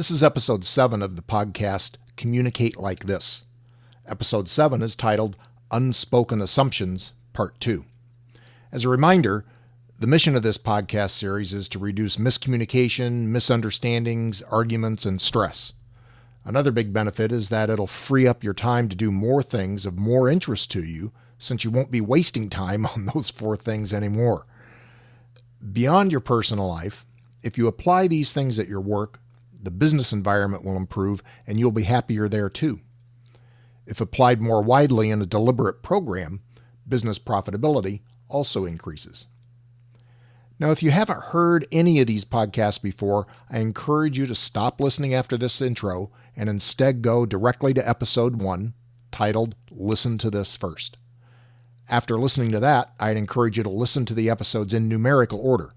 This is episode 7 of the podcast, Communicate Like This. Episode 7 is titled Unspoken Assumptions, Part 2. As a reminder, the mission of this podcast series is to reduce miscommunication, misunderstandings, arguments, and stress. Another big benefit is that it'll free up your time to do more things of more interest to you, since you won't be wasting time on those 4 things anymore. Beyond your personal life, if you apply these things at your work, the business environment will improve and you'll be happier there too. If applied more widely in a deliberate program, business profitability also increases. Now, if you haven't heard any of these podcasts before, I encourage you to stop listening after this intro and instead go directly to episode 1, titled Listen to This First. After listening to that, I'd encourage you to listen to the episodes in numerical order.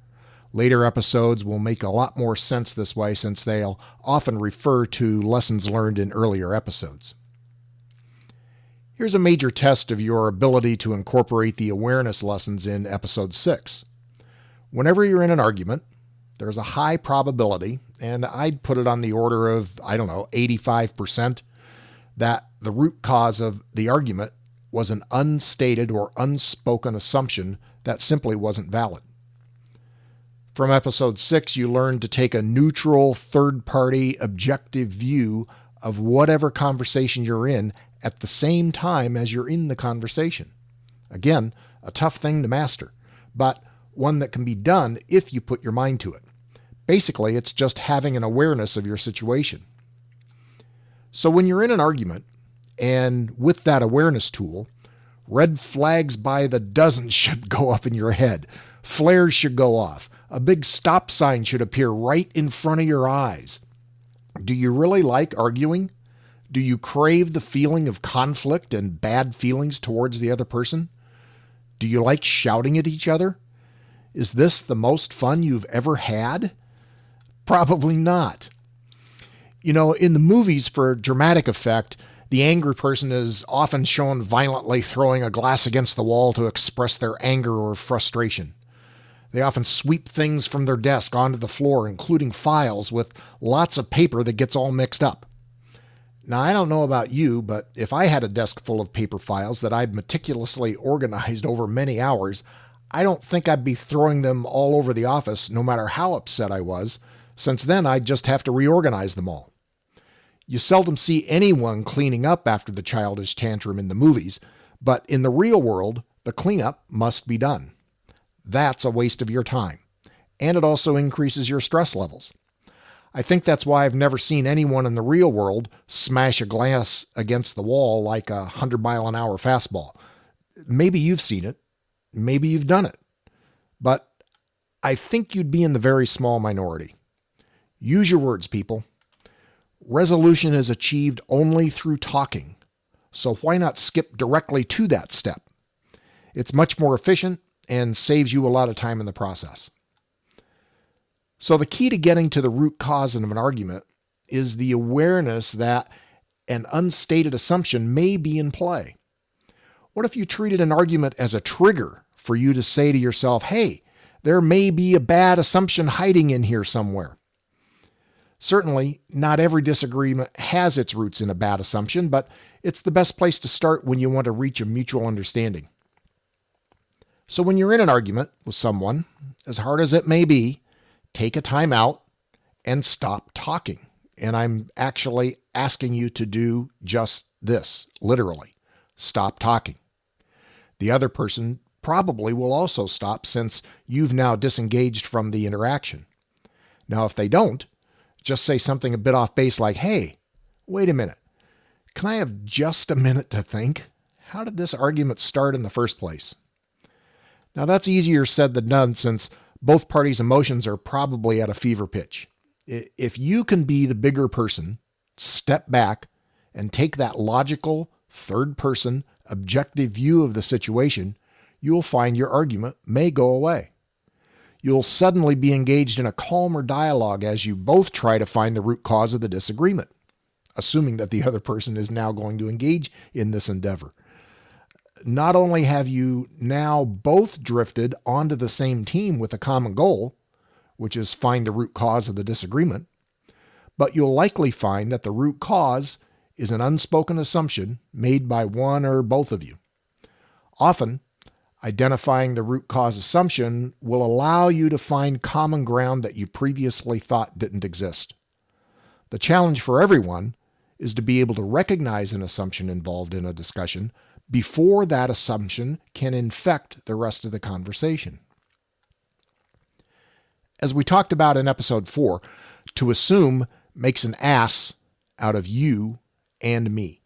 Later episodes will make a lot more sense this way since they'll often refer to lessons learned in earlier episodes. Here's a major test of your ability to incorporate the awareness lessons in episode 6. Whenever you're in an argument, there's a high probability, and I'd put it on the order of, 85%, that the root cause of the argument was an unstated or unspoken assumption that simply wasn't valid. From episode 6, you learned to take a neutral, third-party, objective view of whatever conversation you're in at the same time as you're in the conversation. Again, a tough thing to master, but one that can be done if you put your mind to it. Basically, it's just having an awareness of your situation. So when you're in an argument, and with that awareness tool, red flags by the dozen should go up in your head. Flares should go off. A big stop sign should appear right in front of your eyes. Do you really like arguing? Do you crave the feeling of conflict and bad feelings towards the other person? Do you like shouting at each other? Is this the most fun you've ever had? Probably not. In the movies, for dramatic effect, the angry person is often shown violently throwing a glass against the wall to express their anger or frustration. They often sweep things from their desk onto the floor, including files with lots of paper that gets all mixed up. Now, I don't know about you, but if I had a desk full of paper files that I'd meticulously organized over many hours, I don't think I'd be throwing them all over the office no matter how upset I was, since then I'd just have to reorganize them all. You seldom see anyone cleaning up after the childish tantrum in the movies, but in the real world, the cleanup must be done. That's a waste of your time, and it also increases your stress levels. I think that's why I've never seen anyone in the real world smash a glass against the wall like a 100-mile-an-hour fastball. Maybe you've seen it. Maybe you've done it. But I think you'd be in the very small minority. Use your words, people. Resolution is achieved only through talking, so why not skip directly to that step? It's much more efficient and saves you a lot of time in the process. So the key to getting to the root cause of an argument is the awareness that an unstated assumption may be in play. What if you treated an argument as a trigger for you to say to yourself, hey, there may be a bad assumption hiding in here somewhere? Certainly, not every disagreement has its roots in a bad assumption, but it's the best place to start when you want to reach a mutual understanding. So when you're in an argument with someone, as hard as it may be, take a time out and stop talking. And I'm actually asking you to do just this, literally. Stop talking. The other person probably will also stop since you've now disengaged from the interaction. Now, if they don't, just say something a bit off base like, hey, wait a minute. Can I have just a minute to think? How did this argument start in the first place? Now, that's easier said than done since both parties' emotions are probably at a fever pitch. If you can be the bigger person, step back and take that logical, third-person, objective view of the situation, you'll find your argument may go away. You'll suddenly be engaged in a calmer dialogue as you both try to find the root cause of the disagreement, assuming that the other person is now going to engage in this endeavor. Not only have you now both drifted onto the same team with a common goal, which is find the root cause of the disagreement, but you'll likely find that the root cause is an unspoken assumption made by one or both of you. Often, identifying the root cause assumption will allow you to find common ground that you previously thought didn't exist. The challenge for everyone is to be able to recognize an assumption involved in a discussion before that assumption can infect the rest of the conversation. As we talked about in episode 4, to assume makes an ass out of you and me.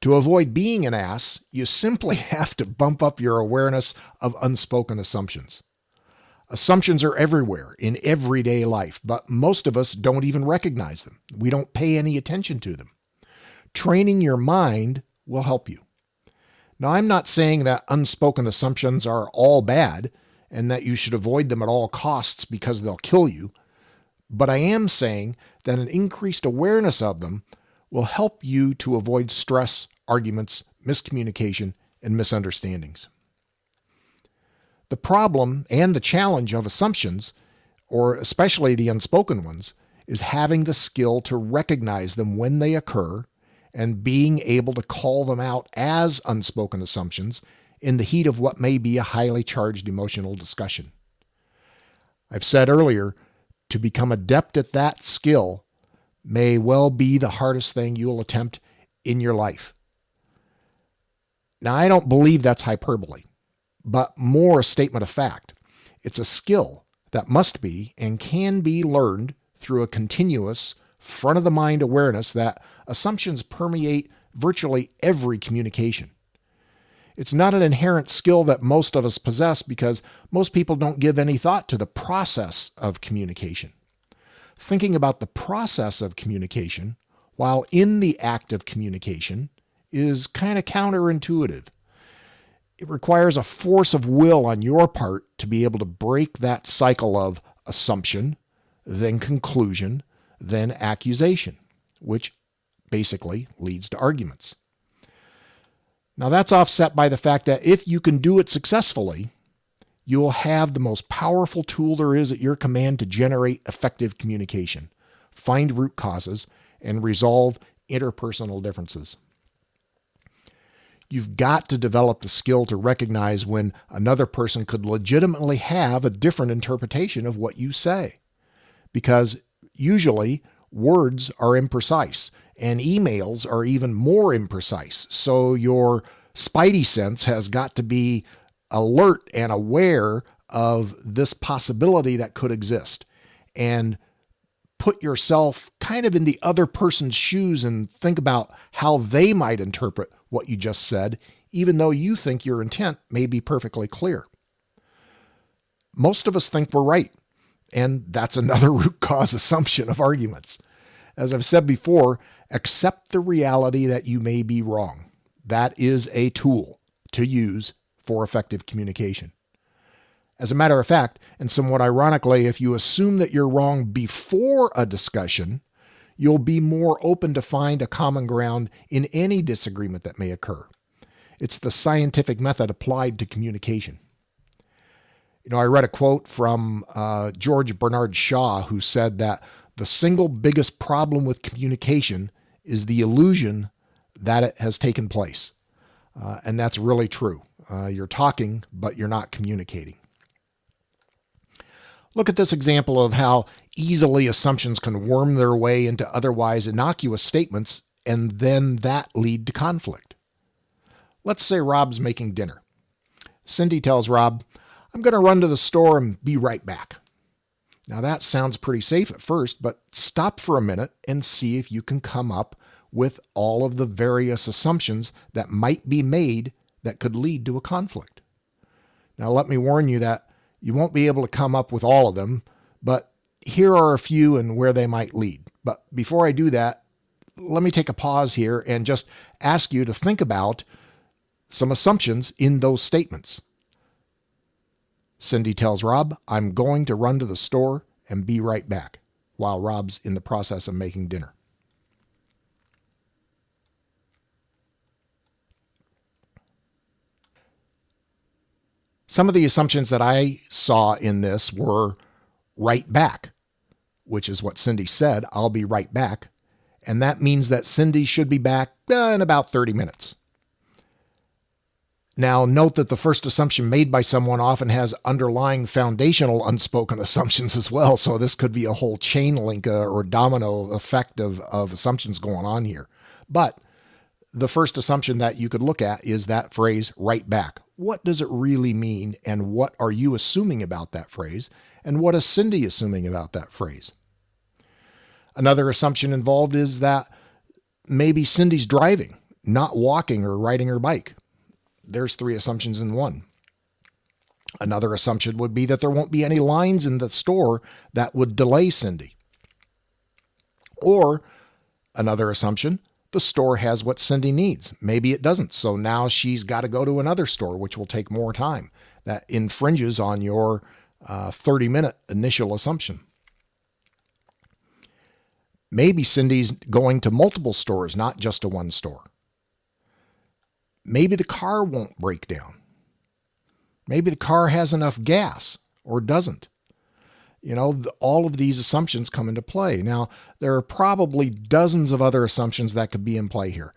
To avoid being an ass, you simply have to bump up your awareness of unspoken assumptions. Assumptions are everywhere in everyday life, but most of us don't even recognize them. We don't pay any attention to them. Training your mind will help you. Now, I'm not saying that unspoken assumptions are all bad and that you should avoid them at all costs because they'll kill you, but I am saying that an increased awareness of them will help you to avoid stress, arguments, miscommunication, and misunderstandings. The problem and the challenge of assumptions, or especially the unspoken ones, is having the skill to recognize them when they occur and being able to call them out as unspoken assumptions in the heat of what may be a highly charged emotional discussion. I've said earlier, to become adept at that skill may well be the hardest thing you'll attempt in your life. Now, I don't believe that's hyperbole, but more a statement of fact. It's a skill that must be and can be learned through a continuous, front-of-the-mind awareness that assumptions permeate virtually every communication. It's not an inherent skill that most of us possess because most people don't give any thought to the process of communication. Thinking about the process of communication while in the act of communication is kind of counterintuitive. It requires a force of will on your part to be able to break that cycle of assumption, then conclusion, then accusation, which basically leads to arguments. Now, that's offset by the fact that if you can do it successfully, you'll have the most powerful tool there is at your command to generate effective communication, find root causes, and resolve interpersonal differences. You've got to develop the skill to recognize when another person could legitimately have a different interpretation of what you say, because usually words are imprecise and emails are even more imprecise. So your spidey sense has got to be alert and aware of this possibility that could exist and put yourself kind of in the other person's shoes and think about how they might interpret what you just said, even though you think your intent may be perfectly clear. Most of us think we're right, and that's another root cause assumption of arguments. As I've said before, accept the reality that you may be wrong. That is a tool to use for effective communication. As a matter of fact, and somewhat ironically, if you assume that you're wrong before a discussion, you'll be more open to find a common ground in any disagreement that may occur. It's the scientific method applied to communication. I read a quote from George Bernard Shaw, who said that the single biggest problem with communication is the illusion that it has taken place. And that's really true. You're talking, but you're not communicating. Look at this example of how easily assumptions can worm their way into otherwise innocuous statements and then that lead to conflict. Let's say Rob's making dinner. Cindy tells Rob, "I'm going to run to the store and be right back." Now that sounds pretty safe at first, but stop for a minute and see if you can come up with all of the various assumptions that might be made that could lead to a conflict. Now let me warn you that you won't be able to come up with all of them, but here are a few and where they might lead. But before I do that, let me take a pause here and just ask you to think about some assumptions in those statements. Cindy tells Rob, "I'm going to run to the store and be right back," while Rob's in the process of making dinner. Some of the assumptions that I saw in this were right back, which is what Cindy said, "I'll be right back." And that means that Cindy should be back in about 30 minutes. Now, note that the first assumption made by someone often has underlying foundational unspoken assumptions as well. So this could be a whole chain link or domino effect of assumptions going on here. But the first assumption that you could look at is that phrase, "right back." What does it really mean? And what are you assuming about that phrase? And what is Cindy assuming about that phrase? Another assumption involved is that maybe Cindy's driving, not walking or riding her bike. There's 3 assumptions in one. Another assumption would be that there won't be any lines in the store that would delay Cindy. Or another assumption, the store has what Cindy needs. Maybe it doesn't. So now she's got to go to another store, which will take more time. That infringes on your 30-minute initial assumption. Maybe Cindy's going to multiple stores, not just to one store. Maybe the car won't break down. Maybe the car has enough gas or doesn't. All of these assumptions come into play. Now, there are probably dozens of other assumptions that could be in play here.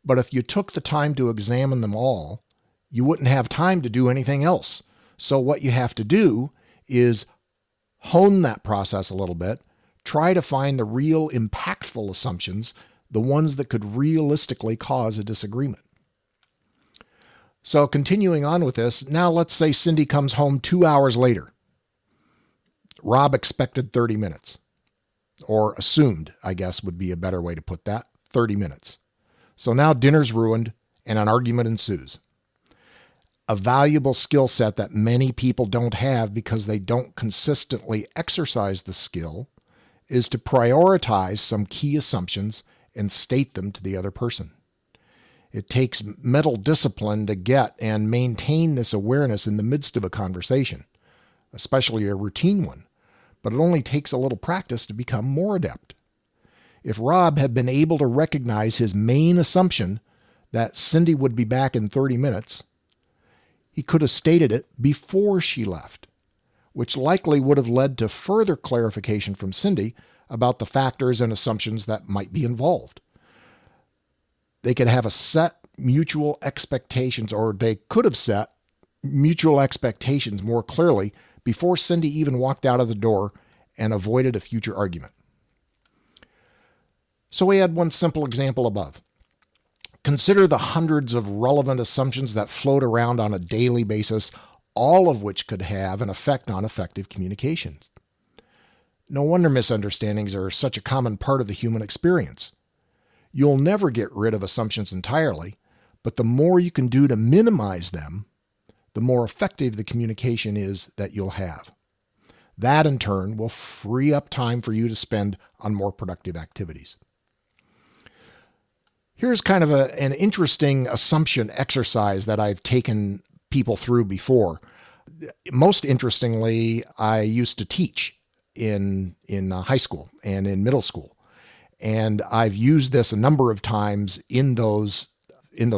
But if you took the time to examine them all, you wouldn't have time to do anything else. So what you have to do is hone that process a little bit. Try to find the real impactful assumptions, the ones that could realistically cause a disagreement. So continuing on with this, now let's say Cindy comes home 2 hours later. Rob expected 30 minutes, or assumed, I guess would be a better way to put that, 30 minutes. So now dinner's ruined and an argument ensues. A valuable skill set that many people don't have because they don't consistently exercise the skill is to prioritize some key assumptions and state them to the other person. It takes mental discipline to get and maintain this awareness in the midst of a conversation, especially a routine one, but it only takes a little practice to become more adept. If Rob had been able to recognize his main assumption that Cindy would be back in 30 minutes, he could have stated it before she left, which likely would have led to further clarification from Cindy about the factors and assumptions that might be involved. They could have a set mutual expectations, or they could have set mutual expectations more clearly before Cindy even walked out of the door and avoided a future argument. So we had one simple example above. Consider the hundreds of relevant assumptions that float around on a daily basis, all of which could have an effect on effective communications. No wonder misunderstandings are such a common part of the human experience. You'll never get rid of assumptions entirely, but the more you can do to minimize them, the more effective the communication is that you'll have. That, in turn, will free up time for you to spend on more productive activities. Here's kind of an interesting assumption exercise that I've taken people through before. Most interestingly, I used to teach in high school and in middle school. And I've used this a number of times in those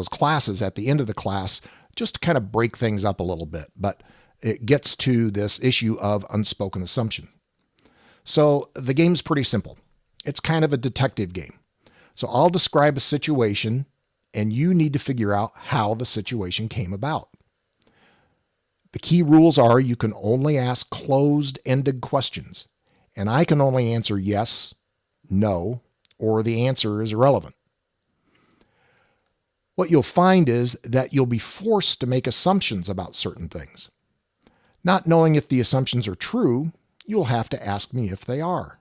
classes at the end of the class, just to kind of break things up a little bit. But it gets to this issue of unspoken assumption. So the game's pretty simple. It's kind of a detective game. So I'll describe a situation and you need to figure out how the situation came about. The key rules are you can only ask closed-ended questions, and I can only answer yes, no, or the answer is irrelevant. What you'll find is that you'll be forced to make assumptions about certain things. Not knowing if the assumptions are true, you'll have to ask me if they are.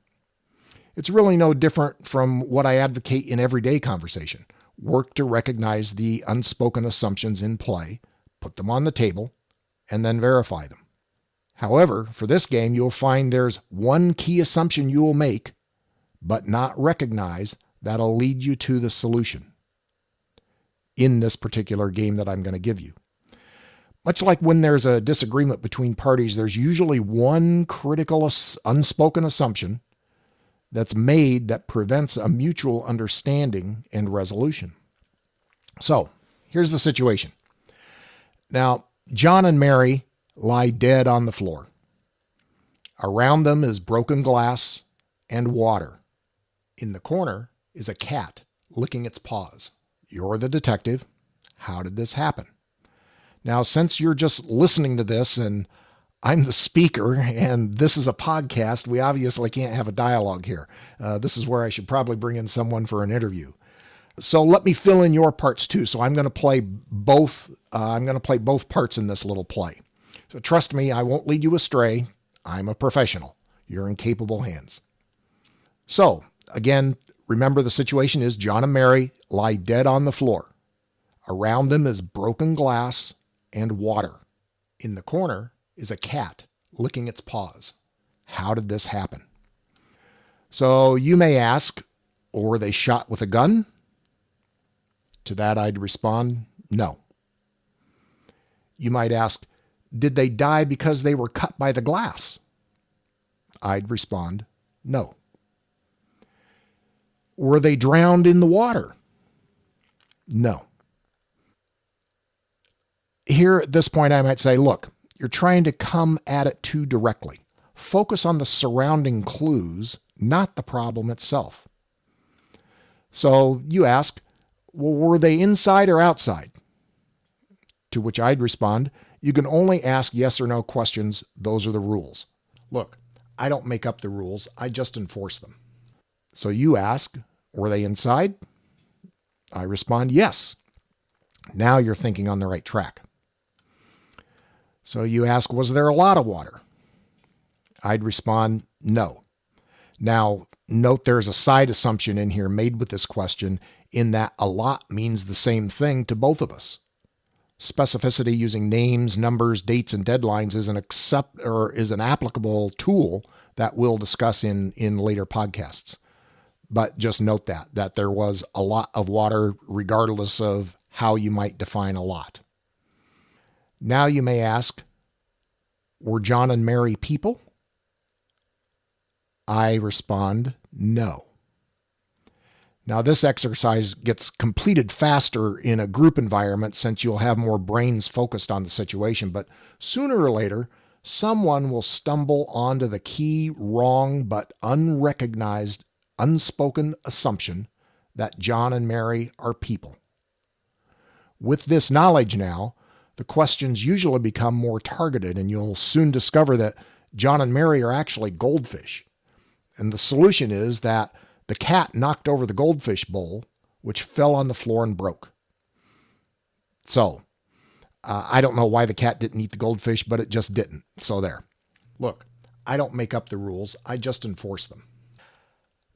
It's really no different from what I advocate in everyday conversation. Work to recognize the unspoken assumptions in play, put them on the table, and then verify them. However, for this game, you'll find there's one key assumption you will make, but not recognize, that'll lead you to the solution in this particular game that I'm going to give you. Much like when there's a disagreement between parties, there's usually one critical unspoken assumption that's made that prevents a mutual understanding and resolution. So, here's the situation. Now, John and Mary lie dead on the floor. Around them is broken glass and water. In the corner is a cat licking its paws. You're the detective. How did this happen? Now, since you're just listening to this and I'm the speaker and this is a podcast, we obviously can't have a dialogue here. This is where I should probably bring in someone for an interview. So let me fill in your parts too. So I'm going to play both. I'm going to play both parts in this little play. So trust me, I won't lead you astray. I'm a professional. You're in capable hands. So again, remember the situation is John and Mary lie dead on the floor. Around them is broken glass and water. In the corner is a cat licking its paws. How did this happen? So you may ask, were they shot with a gun? To that I'd respond, no. You might ask, did they die because they were cut by the glass? I'd respond, no. Were they drowned in the water? No. Here at this point, I might say, look, you're trying to come at it too directly. Focus on the surrounding clues, not the problem itself. So you ask, well, were they inside or outside? To which I'd respond, you can only ask yes or no questions. Those are the rules. Look, I don't make up the rules. I just enforce them. So you ask, were they inside? I respond, yes. Now you're thinking on the right track. So you ask, was there a lot of water? I'd respond, no. Now, note there's a side assumption in here made with this question in that a lot means the same thing to both of us. Specificity using names, numbers, dates, and deadlines is an applicable tool that we'll discuss in later podcasts. But just note that there was a lot of water regardless of how you might define a lot. Now you may ask, were John and Mary people? I respond, no. Now this exercise gets completed faster in a group environment since you'll have more brains focused on the situation, but sooner or later, someone will stumble onto the key wrong but unrecognized, unspoken assumption that John and Mary are people. With this knowledge now, the questions usually become more targeted, and you'll soon discover that John and Mary are actually goldfish. And the solution is that the cat knocked over the goldfish bowl, which fell on the floor and broke. So, I don't know why the cat didn't eat the goldfish, but it just didn't. So there. Look, I don't make up the rules. I just enforce them.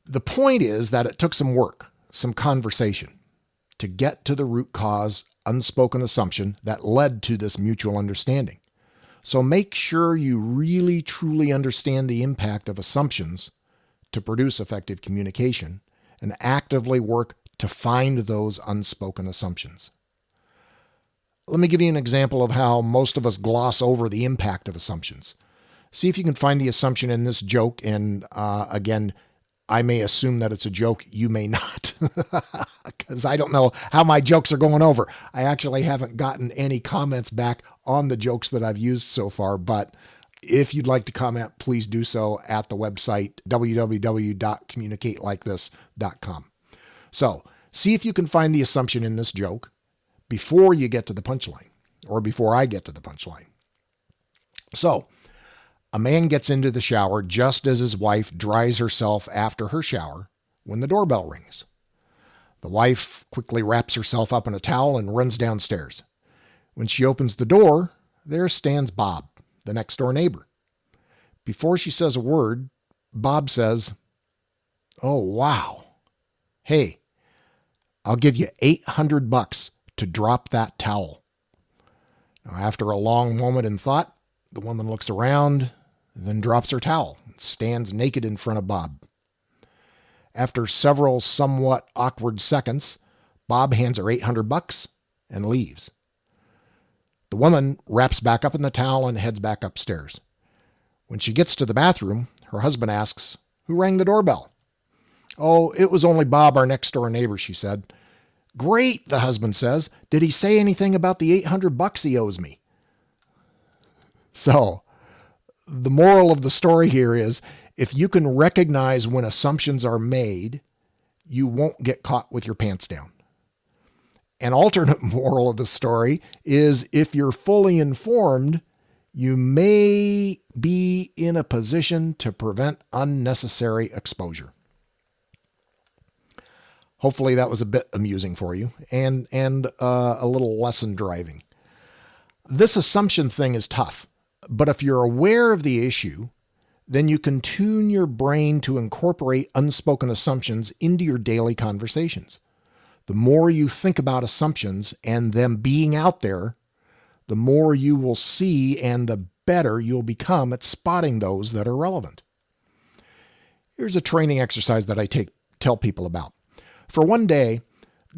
The point is that it took some work, some conversation, to get to the root cause unspoken assumption that led to this mutual understanding. So make sure you really truly understand the impact of assumptions to produce effective communication and actively work to find those unspoken assumptions. Let me give you an example of how most of us gloss over the impact of assumptions. See if you can find the assumption in this joke, and again, I may assume that it's a joke. You may not, because I don't know how my jokes are going over. I actually haven't gotten any comments back on the jokes that I've used so far, but if you'd like to comment, please do so at the website, www.communicatelikethis.com. So see if you can find the assumption in this joke before you get to the punchline, or before I get to the punchline. So, a man gets into the shower just as his wife dries herself after her shower when the doorbell rings. The wife quickly wraps herself up in a towel and runs downstairs. When she opens the door, there stands Bob, the next door neighbor. Before she says a word, Bob says, "Oh, wow. Hey, I'll give you $800 to drop that towel." Now, after a long moment in thought, the woman looks around and then drops her towel and stands naked in front of Bob. After several somewhat awkward seconds, Bob hands her $800 and leaves. The woman wraps back up in the towel and heads back upstairs. When she gets to the bathroom, her husband asks, "Who rang the doorbell?" "Oh, it was only Bob, our next door neighbor," she said. "Great," the husband says. "Did he say anything about the $800 he owes me?" So, the moral of the story here is, If you can recognize when assumptions are made, you won't get caught with your pants down. An alternate moral of the story is if you're fully informed, you may be in a position to prevent unnecessary exposure. Hopefully that was a bit amusing for you and a little lesson driving. This assumption thing is tough, but if you're aware of the issue, then you can tune your brain to incorporate unspoken assumptions into your daily conversations. The more you think about assumptions and them being out there, the more you will see and the better you'll become at spotting those that are relevant. Here's a training exercise that I tell people about. For one day,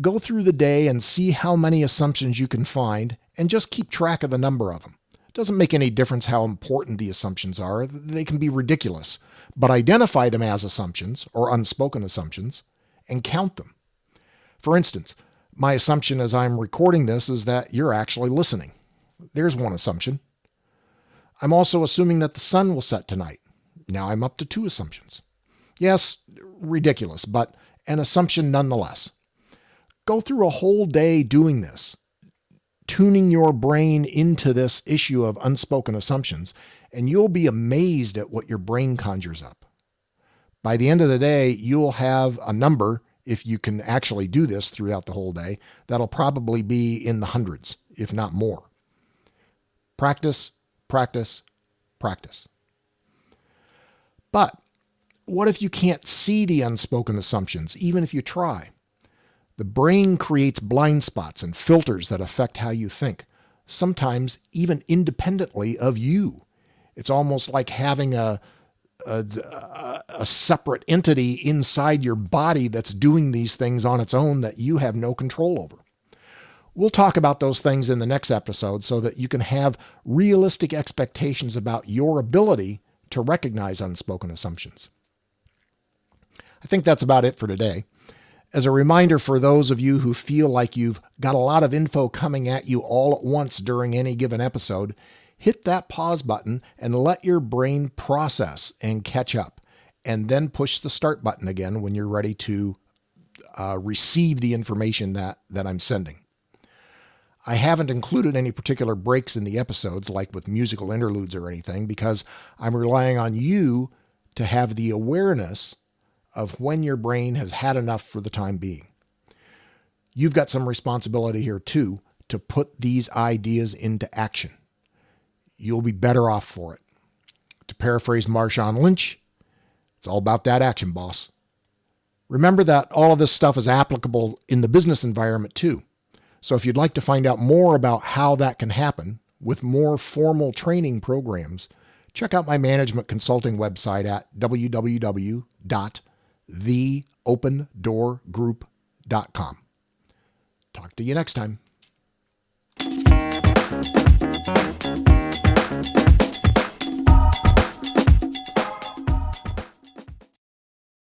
go through the day and see how many assumptions you can find and just keep track of the number of them. It doesn't make any difference how important the assumptions are. They can be ridiculous, but identify them as assumptions or unspoken assumptions and count them. For instance, my assumption as I'm recording this is that you're actually listening. There's one assumption. I'm also assuming that the sun will set tonight. Now I'm up to 2 assumptions. Yes, ridiculous, but an assumption nonetheless. Go through a whole day doing this, tuning your brain into this issue of unspoken assumptions, and you'll be amazed at what your brain conjures up. By the end of the day, you'll have a number, if you can actually do this throughout the whole day, that'll probably be in the hundreds, if not more. Practice, practice, practice. But what if you can't see the unspoken assumptions, even if you try? The brain creates blind spots and filters that affect how you think, sometimes even independently of you. It's almost like having a separate entity inside your body that's doing these things on its own that you have no control over. We'll talk about those things in the next episode so that you can have realistic expectations about your ability to recognize unspoken assumptions. I think that's about it for today. As a reminder for those of you who feel like you've got a lot of info coming at you all at once during any given episode, hit that pause button and let your brain process and catch up, and then push the start button again when you're ready to receive the information that I'm sending. I haven't included any particular breaks in the episodes, like with musical interludes or anything, because I'm relying on you to have the awareness of when your brain has had enough for the time being. You've got some responsibility here too, to put these ideas into action. You'll be better off for it. To paraphrase Marshawn Lynch, it's all about that action, boss. Remember that all of this stuff is applicable in the business environment too. So if you'd like to find out more about how that can happen with more formal training programs, check out my management consulting website at www.theopendoorgroup.com. Talk to you next time.